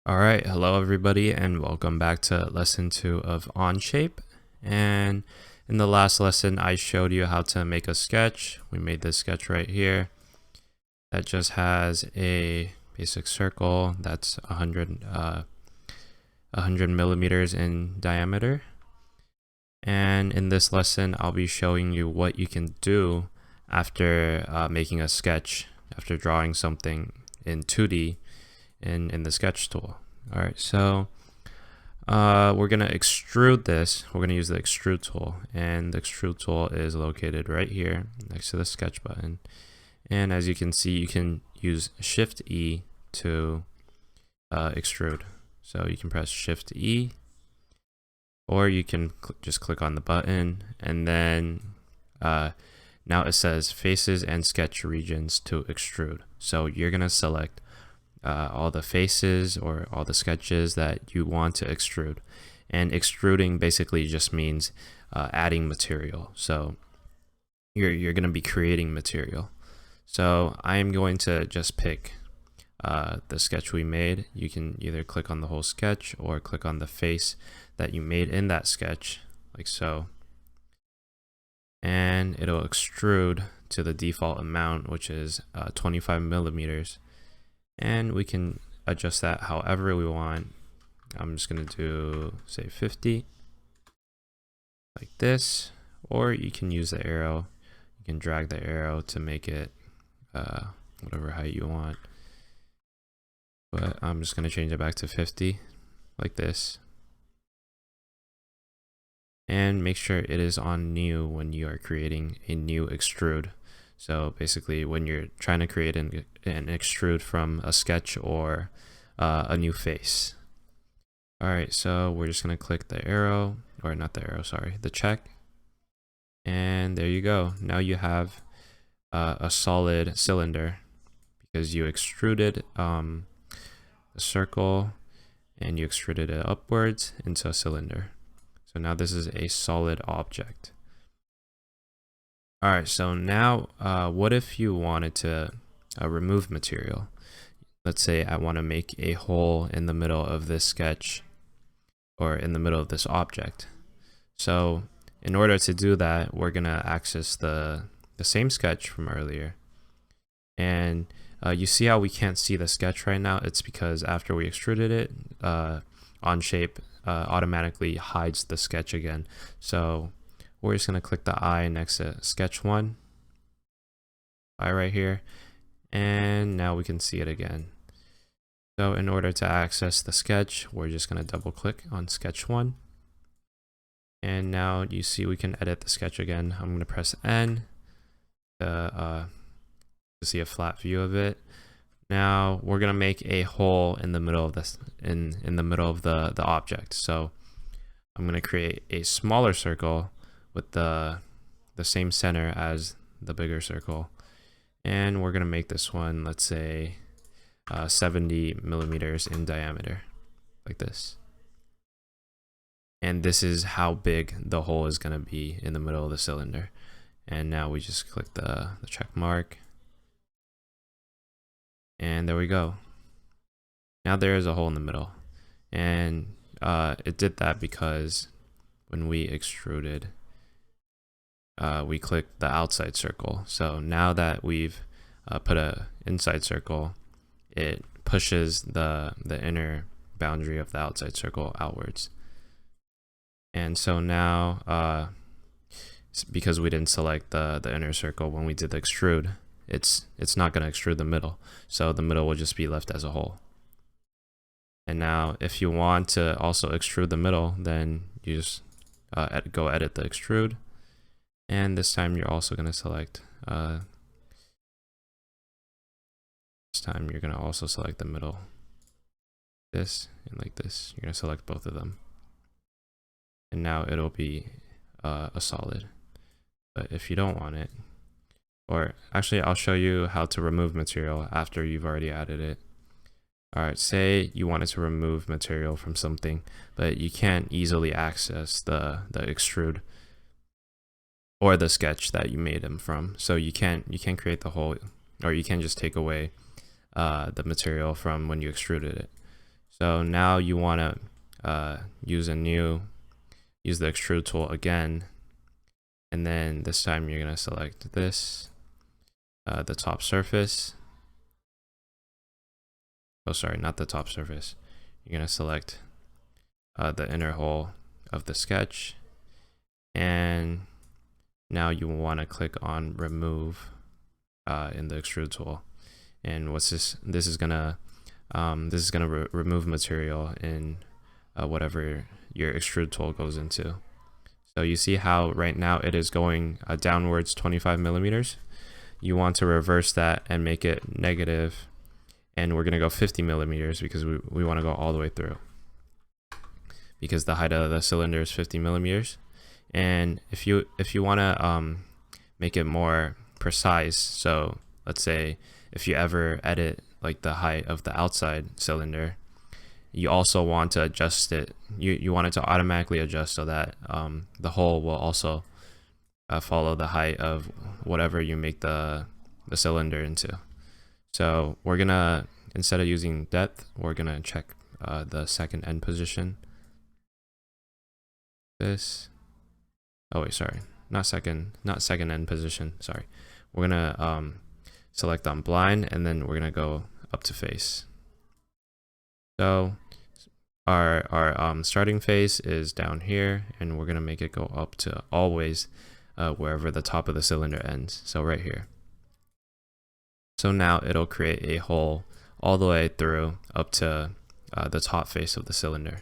All right, hello everybody, and welcome back to lesson 2 of Onshape. And in the last lesson, I showed you how to make a sketch. We made this sketch right here that just has a basic circle that's 100 millimeters in diameter. And in this lesson, I'll be showing you what you can do after making a sketch, after drawing something in 2D in the sketch tool. All right, so we're gonna extrude this. We're gonna use the extrude tool, and the extrude tool is located right here next to the sketch button. And as you can see, you can use Shift E to extrude. So you can press Shift E, or you can just click on the button, and then now it says faces and sketch regions to extrude. So you're gonna select all the faces or all the sketches that you want to extrude. And extruding basically just means adding material. So you're going to be creating material. So I am going to just pick the sketch we made. You can either click on the whole sketch or click on the face that you made in that sketch, like so. And it'll extrude to the default amount, which is 25 millimeters. And we can adjust that however we want. I'm just going to do, say, 50, like this. Or you can use the arrow. You can drag the arrow to make it whatever height you want. But I'm just going to change it back to 50, like this. And make sure it is on new when you are creating a new extrude. So basically, when you're trying to create an extrude from a sketch or a new face. All right, so we're just gonna click the arrow, or not the arrow, sorry, the check. And there you go. Now you have a solid cylinder because you extruded the circle and you extruded it upwards into a cylinder. So now this is a solid object. All right, so now what if you wanted to remove material? Let's say I want to make a hole in the middle of this sketch or in the middle of this object. So in order to do that, we're going to access the same sketch from earlier. And you see how we can't see the sketch right now? It's because after we extruded it, Onshape automatically hides the sketch again. So we're just going to click the eye next to sketch 1, eye right here, and now we can see it again. So in order to access the sketch, we're just going to double click on sketch 1, and now you see we can edit the sketch again. I'm going to press N to see a flat view of it. Now we're going to make a hole in the middle of this, in the middle of the object. So I'm going to create a smaller circle with the same center as the bigger circle, and we're gonna make this one, let's say 70 millimeters in diameter, like this. And this is how big the hole is gonna be in the middle of the cylinder. And now we just click the check mark, and there we go. Now there is a hole in the middle, and it did that because when we extruded, we clicked the outside circle. So now that we've put a inside circle, it pushes the inner boundary of the outside circle outwards. And so now, because we didn't select the inner circle when we did the extrude, it's not going to extrude the middle. So the middle will just be left as a hole. And now if you want to also extrude the middle, then you just go edit the extrude. And this time you're also going to select, this time you're going to also select the middle, this and like this. You're going to select both of them. And now it'll be a solid. But if you don't want it, or actually I'll show you how to remove material after you've already added it. All right, say you wanted to remove material from something, but you can't easily access the extrude or the sketch that you made them from. So you can't create the hole, or you can't just take away the material from when you extruded it. So now you want to use the extrude tool again, and then this time you're going to select this, the top surface. Oh, sorry, not the top surface. You're going to select the inner hole of the sketch, and now you want to click on remove in the extrude tool. And what's this? This is gonna remove material in whatever your extrude tool goes into. So you see how right now it is going downwards 25 millimeters. You want to reverse that and make it negative, and we're gonna go 50 millimeters because we want to go all the way through, because the height of the cylinder is 50 millimeters. And if you want to make it more precise, so let's say if you ever edit like the height of the outside cylinder, you also want to adjust it. You want it to automatically adjust so that the hole will also follow the height of whatever you make the cylinder into. So we're gonna, instead of using depth, we're gonna check the second end position. This. Oh wait, sorry, not second end position. Sorry, we're gonna select on blind, and then we're gonna go up to face. So our starting face is down here, and we're gonna make it go up to always wherever the top of the cylinder ends. So right here. So now it'll create a hole all the way through up to the top face of the cylinder.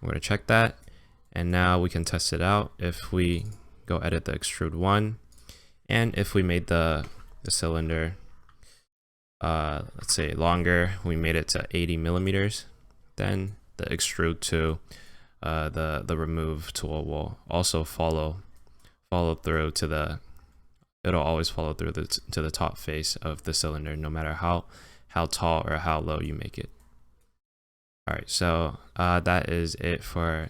We're gonna check that. And now we can test it out if we go edit the extrude 1, and if we made the cylinder, let's say longer, we made it to 80 millimeters, then the extrude 2, the remove tool will also follow through to the, it'll always follow through to the top face of the cylinder, no matter how tall or how low you make it. All right, so that is it for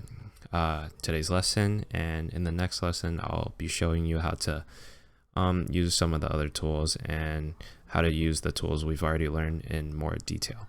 today's lesson, and in the next lesson I'll be showing you how to use some of the other tools and how to use the tools we've already learned in more detail.